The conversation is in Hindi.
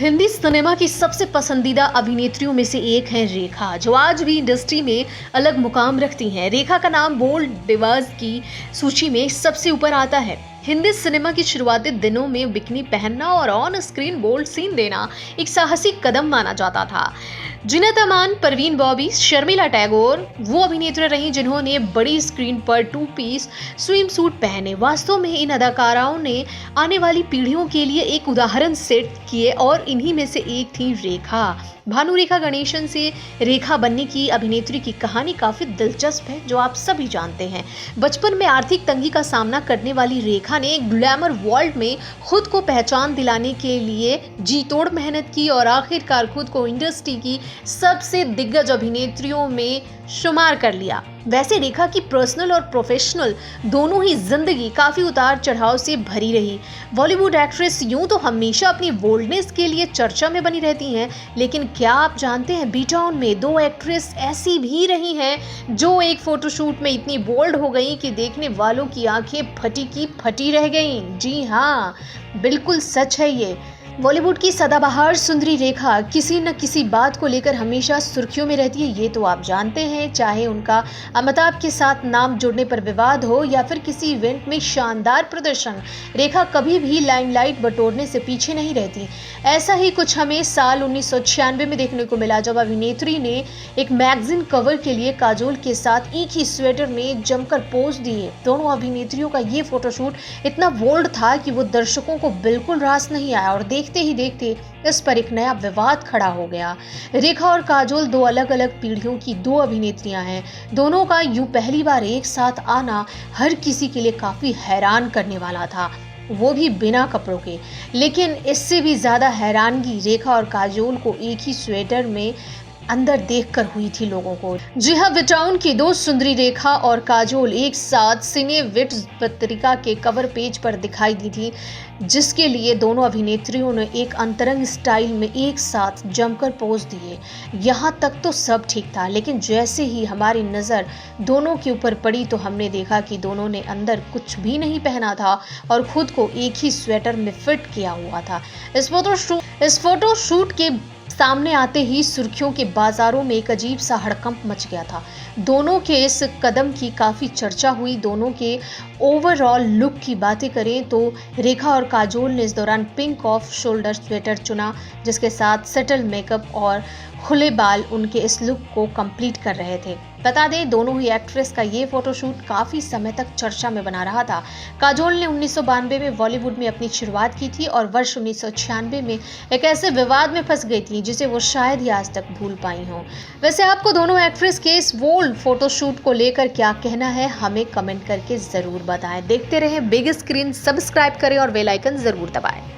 हिंदी सिनेमा की सबसे पसंदीदा अभिनेत्रियों में से एक हैं रेखा, जो आज भी इंडस्ट्री में अलग मुकाम रखती हैं। रेखा का नाम बोल्ड डिवास की सूची में सबसे ऊपर आता है। हिंदी सिनेमा की शुरुआती दिनों में बिकनी पहनना और ऑन स्क्रीन बोल्ड सीन देना एक साहसी कदम माना जाता था। जिनत अमान, परवीन बॉबी, शर्मिला टैगोर वो अभिनेत्री रहीं जिन्होंने बड़ी स्क्रीन पर 2 पीस स्विम सूट पहने। वास्तव में इन अदाकाराओं ने आने वाली पीढ़ियों के लिए एक उदाहरण सेट किए और इन्हीं में से एक थी रेखा। भानुरेखा गणेशन से रेखा बनने की अभिनेत्री की कहानी काफी दिलचस्प है, जो आप सभी जानते हैं। बचपन में आर्थिक तंगी का सामना करने वाली रेखा ने ग्लैमर वर्ल्ड में खुद को पहचान दिलाने के लिए जी तोड़ मेहनत की और आखिरकार खुद को इंडस्ट्री की सबसे दिग्गज अभिनेत्रियों में शुमार कर लिया। वैसे रेखा की पर्सनल और प्रोफेशनल दोनों ही जिंदगी काफी उतार चढ़ाव से भरी रही। बॉलीवुड एक्ट्रेस यूं तो हमेशा अपनी बोल्डनेस के लिए चर्चा में बनी रहती हैं, लेकिन क्या आप जानते हैं बी-टाउन में 2 एक्ट्रेस ऐसी भी रही हैं जो एक फोटोशूट में इतनी बोल्ड हो गई कि देखने वालों की आंखें फटी की फटी रह गईं। जी हाँ, बिल्कुल सच है ये। बॉलीवुड की सदाबहार सुंदरी रेखा किसी न किसी बात को लेकर हमेशा सुर्खियों में रहती है, ये तो आप जानते हैं। चाहे उनका अमिताभ के साथ नाम जोड़ने पर विवाद हो या फिर किसी इवेंट में शानदार प्रदर्शन, रेखा कभी भी लाइमलाइट बटोरने से पीछे नहीं रहती। ऐसा ही कुछ हमें साल 1996 में देखने को मिला, जब अभिनेत्री ने एक मैगजीन कवर के लिए काजोल के साथ एक ही स्वेटर में जमकर पोज दिए। दोनों अभिनेत्रियों का ये फोटोशूट इतना बोल्ड था कि वो दर्शकों को बिल्कुल रास नहीं आया और देखते ही देखते इस पर एक नया विवाद खड़ा हो गया। रेखा और काजोल 2 अलग अलग पीढ़ियों की 2 अभिनेत्रियां हैं। दोनों का यूं पहली बार एक साथ आना हर किसी के लिए काफी हैरान करने वाला था, वो भी बिना कपड़ों के। लेकिन इससे भी ज्यादा हैरानगी रेखा और काजोल को एक ही स्वेटर में अंदर देखकर हुई थी लोगों को। जी हाँ, बी-टाउन की 2 सुंदरी रेखा और काजोल एक साथ सिने विट्स पत्रिका के कवर पेज पर दिखाई दी थी, जिसके लिए दोनों अभिनेत्रियों ने एक अंतरंग स्टाइल में एक साथ जमकर पोज दिए। यहाँ तक तो सब ठीक था, लेकिन जैसे ही हमारी नज़र दोनों के ऊपर पड़ी तो हमने देखा कि दोनों ने अंदर कुछ भी नहीं पहना था और खुद को एक ही स्वेटर में फिट किया हुआ था। इस फोटोशूट के सामने आते ही सुर्खियों के बाजारों में एक अजीब सा हड़कंप मच गया था। दोनों के इस कदम की काफ़ी चर्चा हुई। दोनों के ओवरऑल लुक की बातें करें तो रेखा और काजोल ने इस दौरान पिंक ऑफ शोल्डर स्वेटर चुना, जिसके साथ सेटल मेकअप और खुले बाल उनके इस लुक को कंप्लीट कर रहे थे। बता दें, दोनों ही एक्ट्रेस का ये फोटोशूट काफ़ी समय तक चर्चा में बना रहा था। काजोल ने 1992 में बॉलीवुड में अपनी शुरुआत की थी और वर्ष 1996 में एक ऐसे विवाद में फंस गई थी जिसे वो शायद ही आज तक भूल पाई हों। वैसे आपको दोनों एक्ट्रेस के इस बोल्ड फोटोशूट को लेकर क्या कहना है, हमें कमेंट करके ज़रूर बताएं। देखते रहें बिग स्क्रीन, सब्सक्राइब करें और बेल आइकन ज़रूर दबाएं।